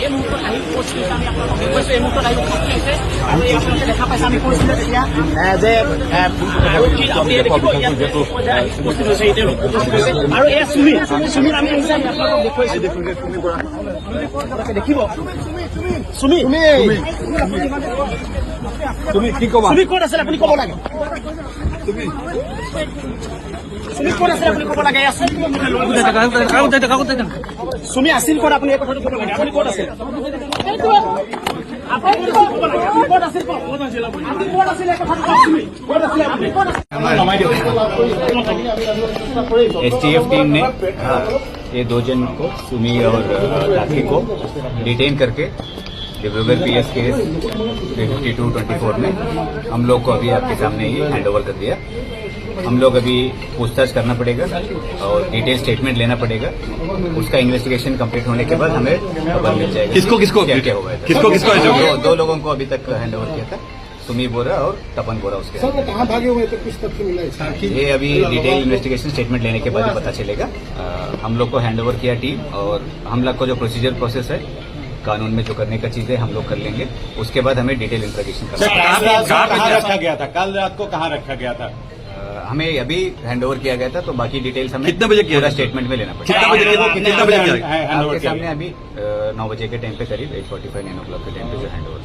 এই মুহূৰ্তত আহি পোষ্ট কৰিছে, আমি আপোনালোকক দেখুৱাইছো। এই মুহূৰ্তত আহি পোষ্ট কৰিছে আৰু এই আপোনালোকে দেখা পাইছে, আমি কৈছিলোঁ তেতিয়া যে আৰক্ষী আপুনি দেখিব ইয়াত উপস্থিত হৈছে, আৰু এয়া সুমিত আমি আহিছে, আমি আপোনালোকক দেখুৱাইছো। দেখিব সুমি কি ক'ব? সুমি ক'ত আছিল আপুনি ক'ব লাগে? সুমি ক'ত আছিল আপুনি ক'ব লাগে? সুমি আছিল ক'ত? আপুনি এই কথাটো ক'ব লাগে। আপুনি ক'ত আছিল? एसटीएफ टीम ने ये दो जन को, सुमी और राखी को डिटेन करके डिब्रूगढ़ पीएस केस 5224 में हम लोग को अभी आपके सामने ही हैंड ओवर कर दिया। हम लोग अभी पूछताछ करना पड़ेगा और डिटेल स्टेटमेंट लेना पड़ेगा। उसका इन्वेस्टिगेशन कंप्लीट होने के बाद हमें खबर मिल जाएगा किसको क्या हुआ है। दो लोगों को अभी तक हैंड ओवर किया था, सुमी बोरा और तपन बोरा। उसके कहाँ भागे हुए थे, कुछ तथ्य मिला? ये अभी डिटेल इन्वेस्टिगेशन स्टेटमेंट लेने के बाद ही पता चलेगा। हम लोग को हैंड ओवर किया टीम, और हम लोग को जो प्रोसीजर प्रोसेस है कानून में जो करने का चीजें हम लोग कर लेंगे। उसके बाद हमें डिटेल इंट्रोगेशन करना कहाँ रखा गया था? कल रात को कहाँ रखा गया था? हमें अभी हैंड ओवर किया गया था, तो बाकी डिटेल्स हमें कितने बजे किया? स्टेटमेंट में लेना पड़ेगा। कितना बजे आपके सामने अभी 9 बजे के टाइम पे करीब 8:45 9 o'clock के टाइम पे जो हैंड ओवर